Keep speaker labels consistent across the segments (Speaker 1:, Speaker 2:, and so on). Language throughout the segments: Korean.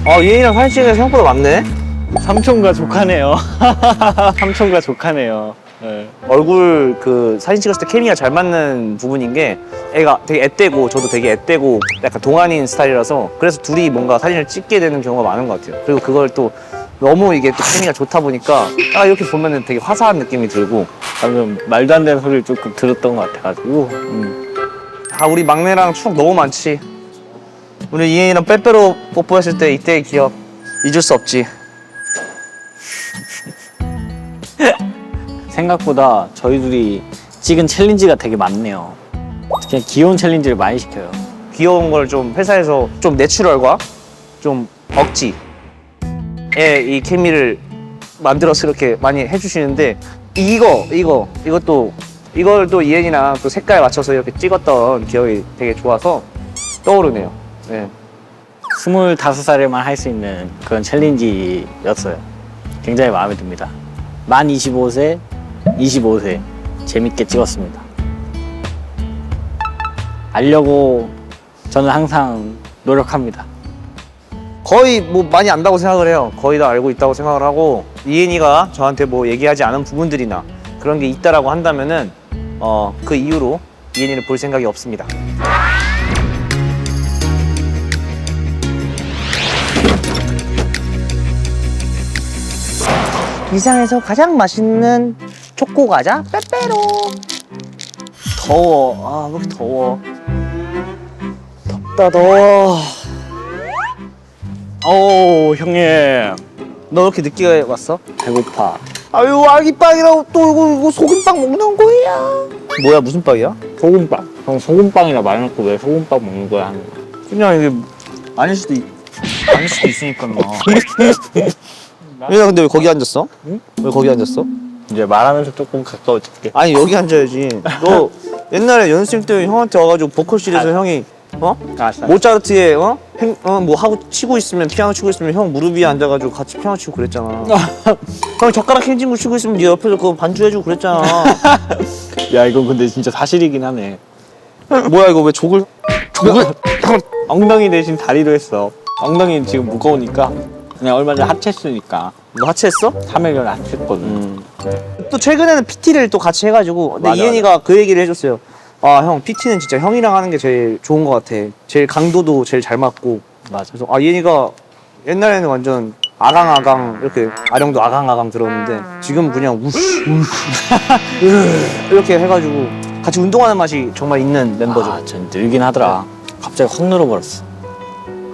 Speaker 1: 얘랑 사진 찍는 게 생각보다 많네.
Speaker 2: 삼촌과 조카네요. 삼촌과 조카네요. 네.
Speaker 1: 얼굴 그 사진 찍었을 때 케미가 잘 맞는 부분인 게 애가 되게 앳되고 저도 되게 앳되고 약간 동안인 스타일이라서 그래서 둘이 뭔가 사진을 찍게 되는 경우가 많은 것 같아요. 그리고 그걸 또 너무 이게 또 케미가 좋다 보니까 이렇게 보면은 되게 화사한 느낌이 들고.
Speaker 2: 방금 말도 안 되는 소리를 조금 들었던 것 같아가지고.
Speaker 1: 우리 막내랑 추억 너무 많지. 우리 이혜인이랑 빼빼로 뽀뽀했을 때 이때의 기억 잊을 수 없지.
Speaker 2: 생각보다 저희 둘이 찍은 챌린지가 되게 많네요. 그냥 귀여운 챌린지를 많이 시켜요.
Speaker 1: 귀여운 걸 좀 회사에서 좀 내추럴과 좀 억지의 이 케미를 만들어서 이렇게 많이 해주시는데 이걸 또 이혜인이랑 또 색깔 맞춰서 이렇게 찍었던 기억이 되게 좋아서 떠오르네요. 네.
Speaker 2: 25살에만 할 수 있는 그런 챌린지였어요. 굉장히 마음에 듭니다. 만 25세, 25세 재밌게 찍었습니다. 알려고 저는 항상 노력합니다.
Speaker 1: 거의 뭐 많이 안다고 생각을 해요. 거의 다 알고 있다고 생각을 하고 이혜인이가 저한테 뭐 얘기하지 않은 부분들이나 그런 게 있다라고 한다면은 그 이후로 이혜인이를 볼 생각이 없습니다. 이상에서 가장 맛있는 초코 과자 빼빼로. 더워. 왜 이렇게 더워. 덥다 더워.
Speaker 2: 형님.
Speaker 1: 너 왜 이렇게 늦게 왔어?
Speaker 2: 배고파.
Speaker 1: 아유 아기빵이라고 또 이거 소금빵 먹는 거야. 뭐야 무슨 빵이야?
Speaker 2: 소금빵. 형 소금빵이라 말해놓고 왜 소금빵 먹는 거야 하는 거야.
Speaker 1: 그냥 이게 아닐 수도 있으니까 뭐. 야 근데 왜 거기 앉았어?
Speaker 2: 응?
Speaker 1: 왜 거기 앉았어?
Speaker 2: 이제 말하면서 조금 가까워질게.
Speaker 1: 아니 여기 앉아야지. 너 옛날에 연습생 때 형한테 와가지고 보컬실에서 형이 모차르트에 뭐 하고 치고 있으면 피아노 치고 있으면 형 무릎 위에 앉아가지고 같이 피아노 치고 그랬잖아. 형 젓가락 행진구 치고 있으면 네 옆에서 그거 반주해주고 그랬잖아.
Speaker 2: 야 이건 근데 진짜 사실이긴 하네.
Speaker 1: 뭐야 이거 왜 족을
Speaker 2: 엉덩이 대신 다리로 했어. 엉덩이 지금 무거우니까 그냥 얼마 전에 하체했으니까.
Speaker 1: 너 하체했어?
Speaker 2: 3일 전에 하체했거든.
Speaker 1: 또 최근에는 PT를 또 같이 해가지고 근데
Speaker 2: 맞아,
Speaker 1: 이현이가 그 얘기를 해줬어요. 형 PT는 진짜 형이랑 하는 게 제일 좋은 것 같아. 제일 강도도 제일 잘 맞고.
Speaker 2: 맞아.
Speaker 1: 그래서 이현이가 옛날에는 완전 아강아강 이렇게 아령도 아강아강 들었는데 지금 그냥 우쉬 이렇게 해가지고 같이 운동하는 맛이 정말 있는 멤버죠.
Speaker 2: 전 늘긴 하더라. 갑자기 확 늘어버렸어.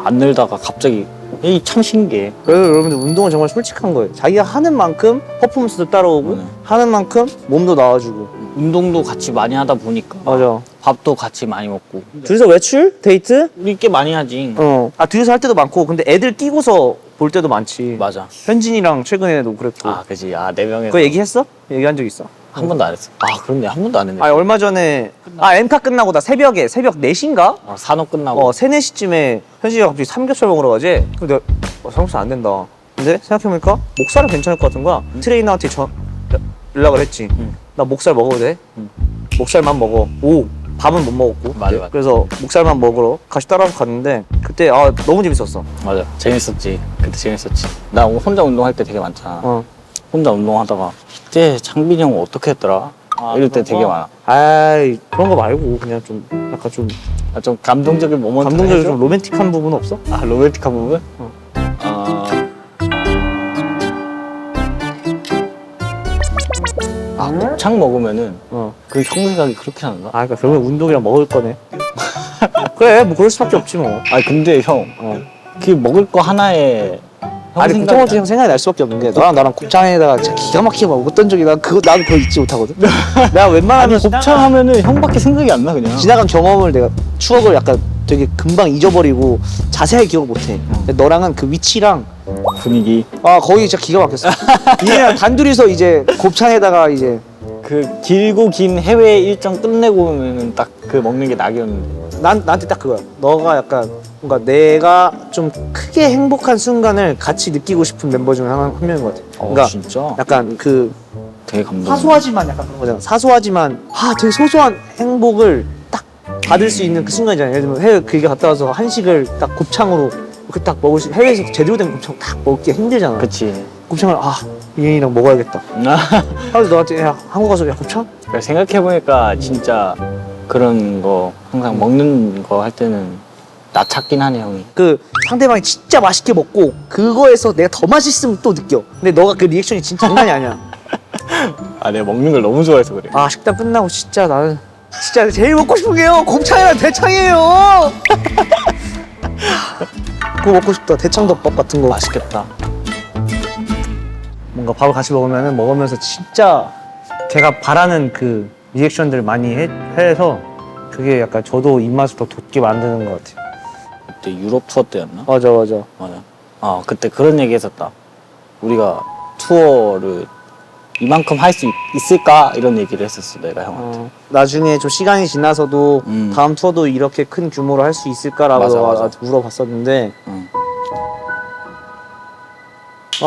Speaker 2: 안 늘다가 갑자기 이 참 신기해.
Speaker 1: 그래서 여러분들 운동은 정말 솔직한 거예요. 자기가 하는 만큼 퍼포먼스도 따라오고 하는 만큼 몸도 나와주고.
Speaker 2: 운동도 같이 많이 하다 보니까
Speaker 1: 맞아.
Speaker 2: 밥도 같이 많이 먹고.
Speaker 1: 둘이서 외출? 데이트?
Speaker 2: 우리 꽤 많이 하지.
Speaker 1: 둘이서 할 때도 많고 근데 애들 끼고서 볼 때도 많지.
Speaker 2: 맞아.
Speaker 1: 현진이랑 최근에도 그랬고.
Speaker 2: 그지. 네 명에서
Speaker 1: 그거 얘기했어? 얘기한 적 있어?
Speaker 2: 한 번도 안 했어. 그렇네. 한 번도 안 했네.
Speaker 1: 얼마 전에 엠카 끝나고 나 새벽 4시인가?
Speaker 2: 산업 끝나고.
Speaker 1: 3, 4시쯤에 현진이가 갑자기 삼겹살 먹으러 가지? 근데 내가 삼겹살 안 된다. 근데 생각해보니까 목살은 괜찮을 것 같은 거야. 트레이너한테 연락을 했지. 나 목살 먹어도 돼? 목살만 먹어. 밥은 못 먹었고.
Speaker 2: 맞아.
Speaker 1: 그래서 목살만 먹으러 같이 따라서 갔는데 그때 너무 재밌었어.
Speaker 2: 맞아. 재밌었지. 그때 재밌었지. 나 혼자 운동할 때 되게 많잖아. 혼자 운동하다가 그때 창빈이 형 어떻게 했더라? 이럴 때 되게 많아.
Speaker 1: 그런 거 말고 그냥 좀 약간 좀
Speaker 2: 좀 감동적인 모먼트.
Speaker 1: 감동적이고 좀 로맨틱한 부분 없어?
Speaker 2: 로맨틱한 부분? 곱창 먹으면은 그 형생각이 그렇게 난다?
Speaker 1: 그러니까 그러면 운동이랑 먹을 거네. 그래 뭐 그럴 수밖에 없지 뭐.
Speaker 2: 근데 형, 그 먹을 거 하나에
Speaker 1: 보통한테 형 생각이 날 수밖에 없는 게 너랑 나랑 곱창에다가 진짜 기가 막히게 먹었던 적이 나도 그거 잊지 못하거든. 내가 웬만하면
Speaker 2: 곱창 하면은 형밖에 생각이 안 나 그냥.
Speaker 1: 지나간 경험을 내가 추억을 약간 되게 금방 잊어버리고 자세하게 기억 못해. 근데 너랑은 그 위치랑
Speaker 2: 분위기.
Speaker 1: 거기 진짜 기가 막혔어. 이제랑 단둘이서 이제 곱창에다가 이제
Speaker 2: 그 길고 긴 해외 일정 끝내고 오면은 딱 그 먹는 게 낙이었는데.
Speaker 1: 나한테 딱 그거야. 너가 약간 뭔가 내가 좀 크게 행복한 순간을 같이 느끼고 싶은 멤버 중에 한 명인 것 같아. 그러니까
Speaker 2: 진짜?
Speaker 1: 약간 그
Speaker 2: 되게 감동.
Speaker 1: 사소하지만 약간 그런 거잖아. 사소하지만 되게 소소한 행복을 딱 받을 수 있는 그 순간이잖아. 예를 들면 해외 길게 갔다 와서 한식을 딱 곱창으로 그 딱 먹을 수 해외에서 제대로 된 곱창 딱 먹기 힘들잖아.
Speaker 2: 그치.
Speaker 1: 곱창을 이인이랑 먹어야겠다. 그래서 너한테 야 한국 가서 야 곱창?
Speaker 2: 생각해보니까 진짜 그런 거 항상 먹는 거 할 때는 나 찾긴 하네 형이.
Speaker 1: 그 상대방이 진짜 맛있게 먹고 그거에서 내가 더 맛있으면 또 느껴. 근데 너가 그 리액션이 진짜 장난이 아니야.
Speaker 2: 내가 먹는 걸 너무 좋아해서 그래.
Speaker 1: 식당 끝나고 진짜 나는 진짜 제일 먹고 싶은 게요 곱창이랑 대창이에요. 그거 먹고 싶다. 대창덮밥 같은 거.
Speaker 2: 맛있겠다.
Speaker 1: 뭔가 밥을 같이 먹으면서 진짜 걔가 바라는 그 리액션들을 많이 해서 그게 약간 저도 입맛을 더 돋게 만드는 것 같아요.
Speaker 2: 그때 유럽 투어 때였나?
Speaker 1: 맞아.
Speaker 2: 맞아. 그때 그런 얘기 했었다. 우리가 투어를 이만큼 할 수 있을까? 이런 얘기를 했었어, 내가 형한테.
Speaker 1: 나중에 좀 시간이 지나서도 다음 투어도 이렇게 큰 규모로 할 수 있을까라고
Speaker 2: 맞아.
Speaker 1: 물어봤었는데
Speaker 2: 응.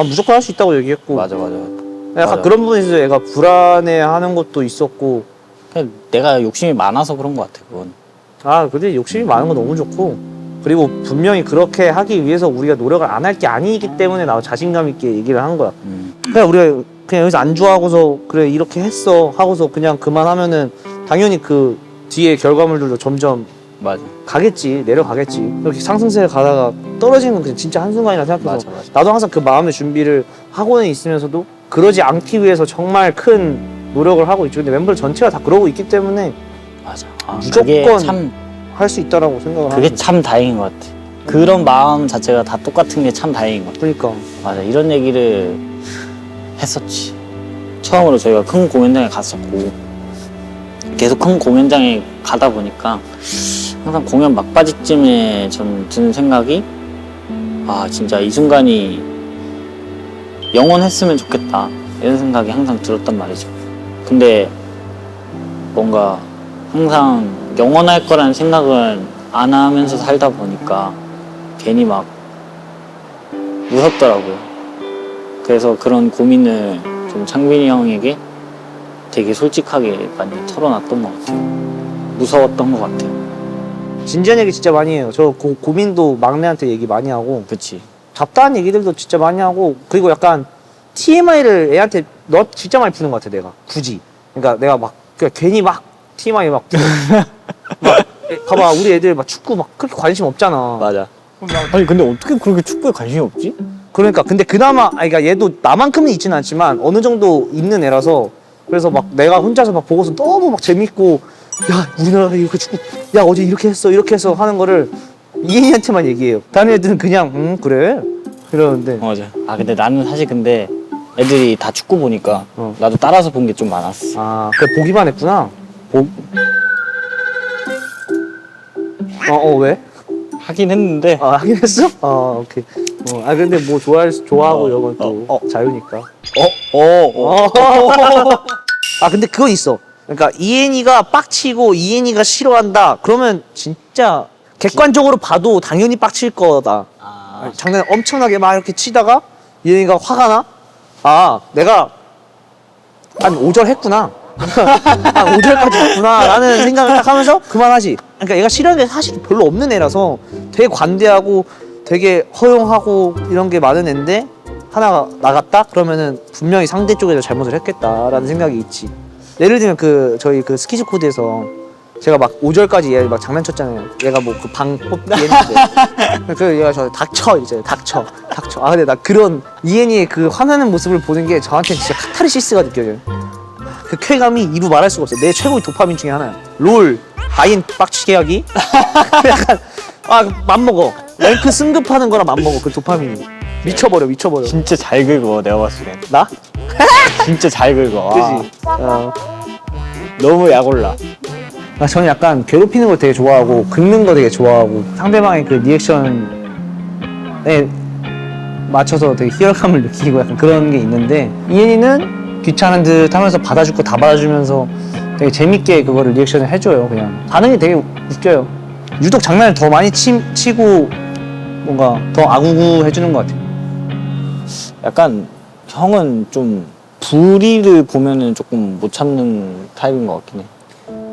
Speaker 1: 무조건 할 수 있다고 얘기했고
Speaker 2: 맞아.
Speaker 1: 약간
Speaker 2: 맞아.
Speaker 1: 그런 부분에서 얘가 불안해하는 것도 있었고
Speaker 2: 그냥 내가 욕심이 많아서 그런 것 같아, 그건.
Speaker 1: 근데 욕심이 많은 건 너무 좋고 그리고 분명히 그렇게 하기 위해서 우리가 노력을 안 할 게 아니기 때문에 나도 자신감 있게 얘기를 한 거야. 그냥 우리가 그냥 여기서 안주하고서 그래 이렇게 했어 하고서 그냥 그만하면은 당연히 그 뒤에 결과물들도 점점
Speaker 2: 맞아.
Speaker 1: 가겠지, 내려가겠지. 이렇게 상승세를 가다가 떨어지는 건 그냥 진짜 한순간이라 생각해서
Speaker 2: 맞아.
Speaker 1: 나도 항상 그 마음의 준비를 하고는 있으면서도 그러지 않기 위해서 정말 큰 노력을 하고 있죠. 근데 멤버들 전체가 다 그러고 있기 때문에
Speaker 2: 맞아.
Speaker 1: 무조건
Speaker 2: 그게 참,
Speaker 1: 할 수 있다라고 생각을
Speaker 2: 그게
Speaker 1: 하는
Speaker 2: 참 다행인 것 같아. 그런 마음 자체가 다 똑같은 게 참 다행인 것 같아.
Speaker 1: 그러니까
Speaker 2: 맞아. 이런 얘기를 했었지. 처음으로 저희가 큰 공연장에 갔었고 계속 큰 공연장에 가다 보니까 항상 공연 막바지쯤에 전 드는 생각이 진짜 이 순간이 영원했으면 좋겠다 이런 생각이 항상 들었단 말이죠. 근데 뭔가 항상 영원할 거라는 생각을 안 하면서 살다 보니까 괜히 막 무섭더라고요. 그래서 그런 고민을 좀 창빈이 형에게 되게 솔직하게 많이 털어놨던 것 같아요. 무서웠던 것 같아요.
Speaker 1: 진지한 얘기 진짜 많이 해요. 저 고민도 막내한테 얘기 많이 하고
Speaker 2: 그치.
Speaker 1: 잡다한 얘기들도 진짜 많이 하고 그리고 약간 TMI를 애한테 너 진짜 많이 푸는 것 같아 내가 굳이. 그러니까 내가 막 그냥 괜히 막 TMI 막 풀어. 막 봐봐 우리 애들 막 축구 막 그렇게 관심 없잖아.
Speaker 2: 맞아. 아니 근데 어떻게 그렇게 축구에 관심이 없지?
Speaker 1: 그러니까 근데 그나마 그러니까 얘도 나만큼은 있지는 않지만 어느 정도 있는 애라서 그래서 막 내가 혼자서 막 보고서 너무 막 재밌고 야 우리나라 이렇게 축구 야 어제 이렇게 했어 하는 거를 이혜니한테만 얘기해요. 다른 애들은 그냥 그래 이러는데
Speaker 2: 맞아. 근데 나는 사실 근데 애들이 다 축구 보니까 나도 따라서 본 게 좀 많았어.
Speaker 1: 그래 보기만 했구나. 왜?
Speaker 2: 하긴 했는데
Speaker 1: 하긴 했어? 오케이. 근데 뭐 좋아하고 이런 건 또 자유니까. 근데 그건 있어. 그러니까 이엔이가 빡치고 이엔이가 싫어한다. 그러면 진짜 객관적으로 봐도 당연히 빡칠 거다. 장난 엄청나게 막 이렇게 치다가 이엔이가 화가 나. 내가 한 5절 했구나. 한 5절까지 했구나 라는 생각을 딱 하면서 그만하지. 그러니까 얘가 싫어하는 게 사실 별로 없는 애라서 되게 관대하고 되게 허용하고 이런 게 많은 애인데 하나가 나갔다? 그러면은 분명히 상대 쪽에서 잘못을 했겠다라는 생각이 있지. 예를 들면 저희 그 스키즈 코드에서 제가 막 5절까지 얘 막 장난쳤잖아요. 얘가 뭐 그 방 뽑기 했는데 그 얘가 저 닥쳐 이제 닥쳐. 근데 나 그런 이엔이의 그 화나는 모습을 보는 게 저한테 진짜 카타르시스가 느껴져요. 그 쾌감이 이루 말할 수가 없어요. 내 최고의 도파민 중에 하나야. 롤, 아인 빡치게 하기. 약간 맘먹어. 랭크 승급하는 거랑 맘먹어. 그 도파민이 미쳐버려.
Speaker 2: 진짜 잘 긁어 내가 봤을 땐.
Speaker 1: 나?
Speaker 2: 진짜 잘 긁어.
Speaker 1: 그지?
Speaker 2: 너무 약올라.
Speaker 1: 저는 약간 괴롭히는 걸 되게 좋아하고 긁는 거 되게 좋아하고 상대방의 그 리액션에 맞춰서 되게 희열감을 느끼고 약간 그런 게 있는데 이엔이는 귀찮은 듯 하면서 받아줄 거 다 받아주면서 되게 재밌게 그거를 리액션을 해줘요. 그냥 반응이 되게 웃겨요. 유독 장난을 더 많이 치고 뭔가 더 아구구 해주는 것 같아요.
Speaker 2: 약간 형은 좀 불의를 보면은 조금 못 참는 타입인 것 같긴 해.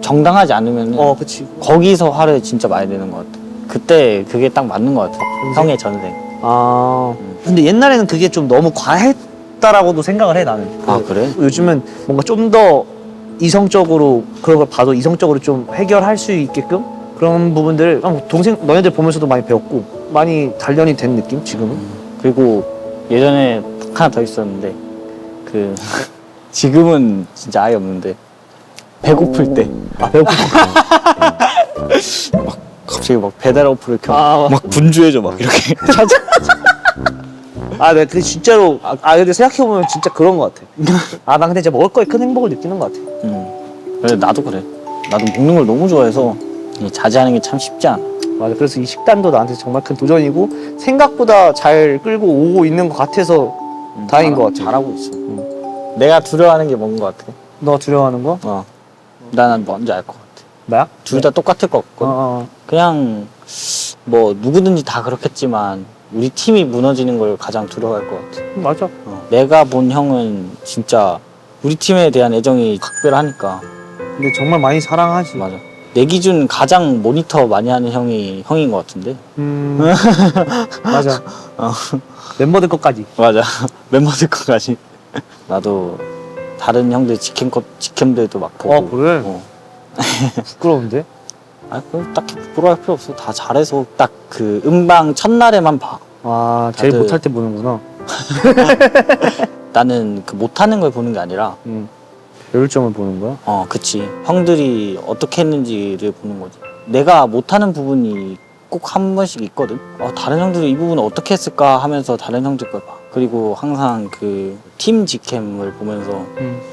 Speaker 2: 정당하지 않으면은
Speaker 1: 그치.
Speaker 2: 거기서 화를 진짜 많이 내는 것 같아. 그때 그게 딱 맞는 것 같아. 형의 전생.
Speaker 1: 아 근데 옛날에는 그게 좀 너무 과했다라고도 생각을 해 나는.
Speaker 2: 아 그래?
Speaker 1: 요즘은 뭔가 좀 더 이성적으로 그런 걸 봐도 이성적으로 좀 해결할 수 있게끔 그런 부분들을 동생 너네들 보면서도 많이 배웠고 많이 단련이 된 느낌 지금은.
Speaker 2: 그리고 예전에 하나 더 있었는데 그 지금은 진짜 아예 없는데 배고플 때
Speaker 1: 아 배고플
Speaker 2: 갑자기 막 배달 어플을 켜.
Speaker 1: 아,
Speaker 2: 막 분주해져 막 이렇게 찾아.
Speaker 1: 아, 네, 근데 진짜로 근데 생각해 보면 진짜 그런 것 같아. 아, 난 근데 진짜 먹을 거에 큰 행복을 느끼는 것 같아.
Speaker 2: 그래 나도 그래. 나도 먹는 걸 너무 좋아해서 이 자제하는 게 참 쉽지 않아.
Speaker 1: 맞아. 그래서 이 식단도 나한테 정말 큰 도전이고 생각보다 잘 끌고 오고 있는 것 같아서 다행인 것 같아.
Speaker 2: 잘하고 있어. 내가 두려워하는 게 뭔 것 같아?
Speaker 1: 너 두려워하는 거?
Speaker 2: 나는 뭔지 알 것 같아.
Speaker 1: 나야?
Speaker 2: 둘 다 똑같을 것 같거든.
Speaker 1: 어.
Speaker 2: 그냥 뭐 누구든지 다 그렇겠지만 우리 팀이 무너지는 걸 가장 두려워할 것 같아.
Speaker 1: 맞아.
Speaker 2: 내가 본 형은 진짜 우리 팀에 대한 애정이 각별하니까.
Speaker 1: 근데 정말 많이 사랑하지.
Speaker 2: 맞아. 내 기준 가장 모니터 많이 하는 형이 형인 것 같은데.
Speaker 1: 맞아. 멤버들 것까지.
Speaker 2: 맞아. 멤버들 것까지. 나도 다른 형들 직캠들도 막 보고.
Speaker 1: 그래? 부끄러운데?
Speaker 2: 그럼 딱히 부끄러워할 필요 없어. 다 잘해서 딱 그 음방 첫날에만 봐.
Speaker 1: 아, 제일
Speaker 2: 다들-
Speaker 1: 못할 때 보는구나.
Speaker 2: 나는 그 못하는 걸 보는 게 아니라
Speaker 1: 배울점을 보는 거야?
Speaker 2: 그치. 형들이 어떻게 했는지를 보는 거지. 내가 못하는 부분이 꼭 한 번씩 있거든. 다른 형들이 이 부분을 어떻게 했을까 하면서 다른 형들 걸 봐. 그리고 항상 그 팀 직캠을 보면서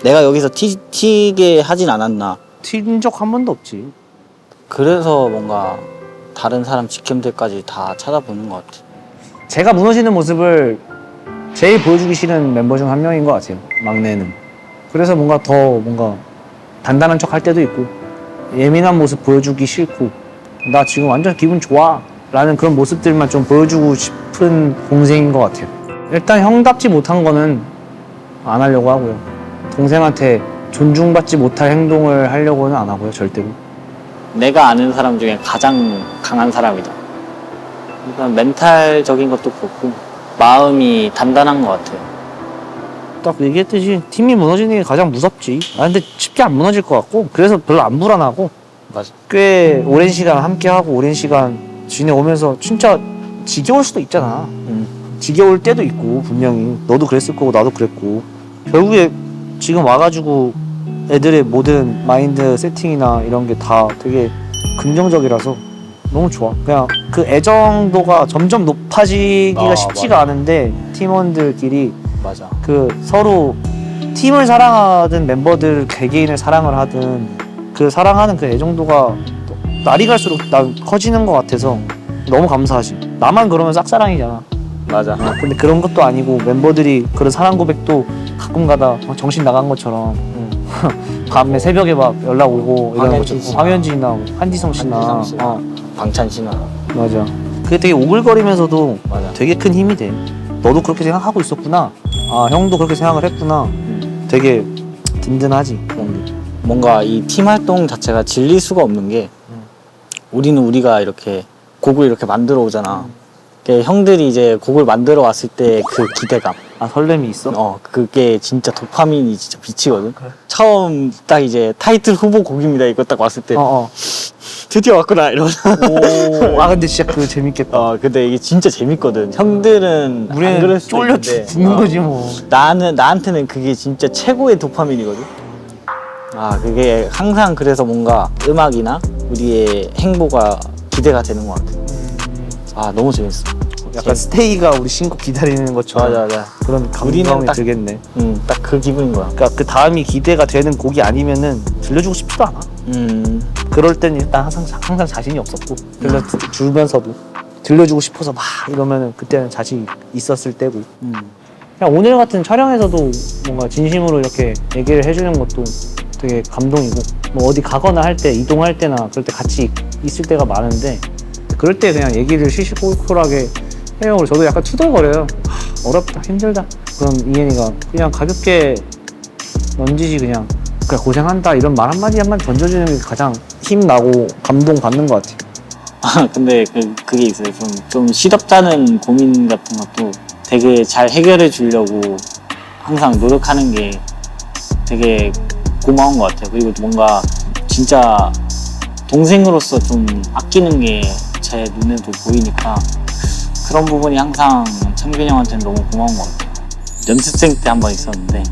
Speaker 2: 내가 여기서 튀게 하진 않았나.
Speaker 1: 튄 적 한 번도 없지.
Speaker 2: 그래서 뭔가 다른 사람 직캠들까지 다 찾아보는 것 같아.
Speaker 1: 제가 무너지는 모습을 제일 보여주기 싫은 멤버 중 한 명인 것 같아요. 막내는. 그래서 뭔가 단단한 척 할 때도 있고 예민한 모습 보여주기 싫고 나 지금 완전 기분 좋아 라는 그런 모습들만 좀 보여주고 싶은 동생인 것 같아요. 일단 형답지 못한 거는 안 하려고 하고요. 동생한테 존중받지 못할 행동을 하려고는 안 하고요. 절대로.
Speaker 2: 내가 아는 사람 중에 가장 강한 사람이다. 그러니까 멘탈적인 것도 그렇고 마음이 단단한 것 같아요.
Speaker 1: 딱 얘기했듯이 팀이 무너지는 게 가장 무섭지. 근데 쉽게 안 무너질 것 같고 그래서 별로 안 불안하고
Speaker 2: 맞아.
Speaker 1: 꽤 오랜 시간 함께하고 오랜 시간 지내오면서 진짜 지겨울 수도 있잖아. 지겨울 때도 있고 분명히 너도 그랬을 거고 나도 그랬고 결국에 지금 와가지고 애들의 모든 마인드 세팅이나 이런 게 다 되게 긍정적이라서 너무 좋아. 그냥 그 애정도가 점점 높아지기가 쉽지가
Speaker 2: 맞아.
Speaker 1: 않은데 팀원들끼리
Speaker 2: 맞아.
Speaker 1: 그 서로 팀을 사랑하든 멤버들 개개인을 사랑을 하든 그 사랑하는 그 애정도가 날이 갈수록 난 커지는 것 같아서 너무 감사하지. 나만 그러면 싹사랑이잖아.
Speaker 2: 맞아.
Speaker 1: 근데 그런 것도 아니고 멤버들이 그런 사랑 고백도 가끔 가다 정신 나간 것처럼 밤에 새벽에 막 연락 오고 이런
Speaker 2: 황현진
Speaker 1: 것처럼 황현진이나 한지성 씨나
Speaker 2: 한지성 씨. 방찬 신화.
Speaker 1: 맞아. 그게 되게 오글거리면서도
Speaker 2: 맞아.
Speaker 1: 되게 큰 힘이 돼. 너도 그렇게 생각하고 있었구나. 형도 그렇게 생각을 했구나. 되게 든든하지 그런 게.
Speaker 2: 뭔가 이 팀 활동 자체가 질릴 수가 없는 게 우리는 우리가 이렇게 곡을 이렇게 만들어 오잖아. 형들이 이제 곡을 만들어 왔을 때 그 기대감.
Speaker 1: 설렘이 있어?
Speaker 2: 그게 진짜 도파민이 진짜 비치거든. 처음 딱 이제 타이틀 후보 곡입니다. 이거 딱 왔을 때 드디어 왔구나 이러면서.
Speaker 1: 근데 진짜 그거 재밌겠다.
Speaker 2: 근데 이게 진짜 재밌거든. 형들은 안
Speaker 1: 우리는
Speaker 2: 그럴 수도
Speaker 1: 쫄려
Speaker 2: 있는데,
Speaker 1: 죽는 거지 뭐.
Speaker 2: 나한테는 그게 진짜 최고의 도파민이거든. 그게 항상 그래서 뭔가 음악이나 우리의 행보가 기대가 되는 것 같아. 너무 재밌어.
Speaker 1: 약간 스테이가 우리 신곡 기다리는 것처럼
Speaker 2: 맞아.
Speaker 1: 그런
Speaker 2: 우리는
Speaker 1: 감동이
Speaker 2: 딱-
Speaker 1: 들겠네.
Speaker 2: 딱 그 기분인 거야.
Speaker 1: 그러니까 그 다음이 기대가 되는 곡이 아니면은 들려주고 싶지도 않아. 그럴 땐 일단 항상 자신이 없었고 들려주면서도 들려주고 싶어서 막 이러면은 그때는 자신이 있었을 때고. 그냥 오늘 같은 촬영에서도 뭔가 진심으로 이렇게 얘기를 해주는 것도 되게 감동이고 뭐 어디 가거나 할 때 이동할 때나 그럴 때 같이 있을 때가 많은데 그럴 때 그냥 얘기를 시시콜콜하게 해요. 그래서 저도 약간 투덜거려요. 어렵다, 힘들다. 그럼 이현이가 그냥 가볍게 넌지시 그냥 그래 고생한다 이런 말 한마디 던져주는 게 가장 힘나고 감동받는 것 같아요.
Speaker 2: 근데 그게 있어요. 좀 시덥잖은 고민 같은 것도 되게 잘 해결해 주려고 항상 노력하는 게 되게 고마운 것 같아요. 그리고 뭔가 진짜 동생으로서 좀 아끼는 게 제 눈에도 보이니까 그런 부분이 항상 창빈이 형한테는 너무 고마운 것 같아요. 연습생 때 한 번 있었는데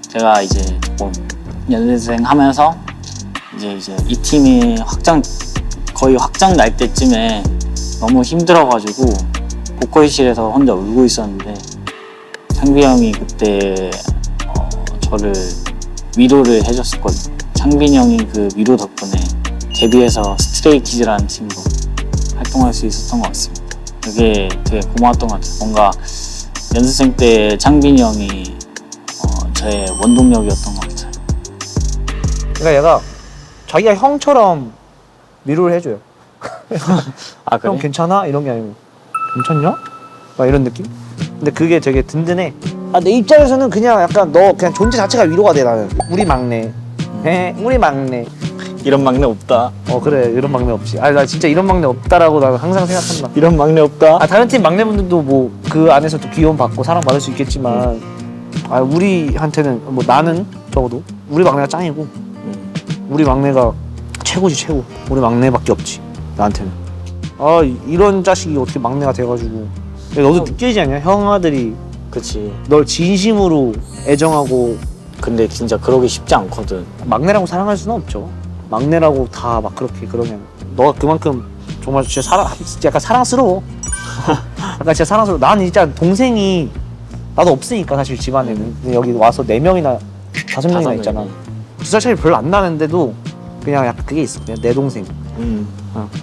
Speaker 2: 제가 이제 조금 연습생 하면서 이제 이 팀이 거의 확정 날 때쯤에 너무 힘들어가지고 보컬실에서 혼자 울고 있었는데 창빈이 형이 그때 저를 위로를 해줬었거든요. 창빈이 형이 그 위로 덕분에 데뷔해서 스트레이키즈라는 팀으로 활동할 수 있었던 것 같습니다. 그게 되게 고마웠던 것 같아요. 뭔가 연습생 때 창빈이 형이 저의 원동력이었던 것 같아요.
Speaker 1: 그러니까 얘가 자기가 형처럼 위로를 해줘요.
Speaker 2: 아 그래?
Speaker 1: 형 괜찮아? 이런 게 아니고 괜찮냐? 막 이런 느낌? 근데 그게 되게 든든해. 내 입장에서는 그냥 약간 너 그냥 존재 자체가 위로가 돼. 나는 우리 막내. 우리 막내.
Speaker 2: 이런 막내 없다.
Speaker 1: 그래, 이런 막내 없지. 나 진짜 이런 막내 없다라고 나는 항상 생각한다.
Speaker 2: 이런 막내 없다.
Speaker 1: 다른 팀 막내분들도 뭐 그 안에서 또 귀여움 받고 사랑 받을 수 있겠지만 우리한테는 뭐 나는 적어도 우리 막내가 짱이고 우리 막내가 최고지 최고. 우리 막내밖에 없지 나한테는. 이런 자식이 어떻게 막내가 돼가지고. 너도 느끼지 않냐? 형아들이
Speaker 2: 그치.
Speaker 1: 널 진심으로 애정하고.
Speaker 2: 근데 진짜 그러기 쉽지 않거든.
Speaker 1: 막내라고 사랑할 수는 없죠. 막내라고 다 막 그렇게 그러면 너가 그만큼 정말 진짜 약간 사랑스러워. 약간 진짜 사랑스러워. 나는 진짜 동생이 나도 없으니까 사실 집안에는. 근데 여기 와서 4명이나 5명이나 있잖아. 2살 차이 별로 안 나는데도 그냥 약간 그게 있어. 그냥 내 동생.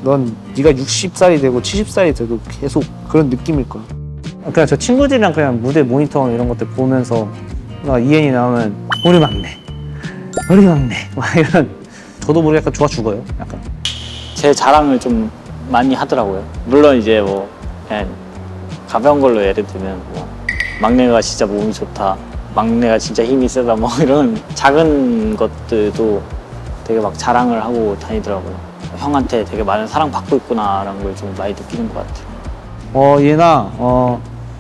Speaker 1: 넌 네가 60살이 되고 70살이 돼도 계속 그런 느낌일 거야. 그냥 저 친구들이랑 그냥 무대 모니터 이런 것들 보면서 이엔이 나오면 우리 막내 막 이런. 저도 모르게 약간 좋아 죽어요. 약간
Speaker 2: 제 자랑을 좀 많이 하더라고요. 물론 이제 뭐 그냥 가벼운 걸로 예를 들면 뭐 막내가 진짜 몸이 좋다, 막내가 진짜 힘이 세다, 뭐 이런 작은 것들도 되게 막 자랑을 하고 다니더라고요. 형한테 되게 많은 사랑 받고 있구나라는 걸 좀 많이 느끼는 것 같아요.
Speaker 1: 얘나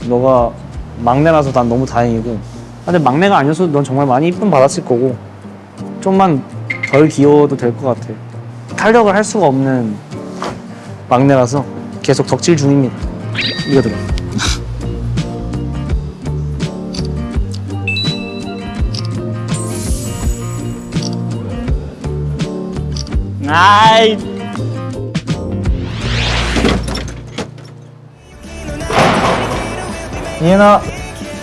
Speaker 1: 너가 막내라서 난 너무 다행이고. 근데 막내가 아니었어도 넌 정말 많이 이쁨 받았을 거고 좀만 덜 귀여워도 될 것 같아. 탄력을 할 수가 없는 막내라서 계속 덕질 중입니다. 이거 들어.
Speaker 2: 아이.
Speaker 1: 이현아,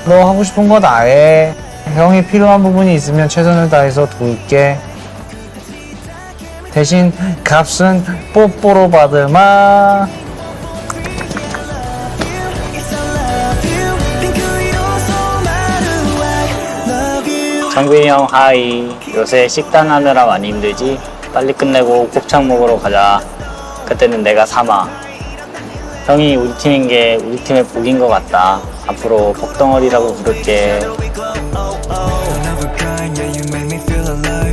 Speaker 1: 너 하고 싶은 거 다 해. 형이 필요한 부분이 있으면 최선을 다해서 도울게. 대신 값은 뽀뽀로 받으마.
Speaker 2: 정빈이 형 하이. 요새 식단 하느라 많이 힘들지? 빨리 끝내고 곱창 먹으러 가자. 그때는 내가 삼아. 형이 우리 팀인 게 우리 팀의 복인 것 같다. 앞으로 복덩어리라고 부를게.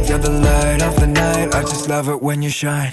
Speaker 3: You're the light of the night, I just love it when you shine.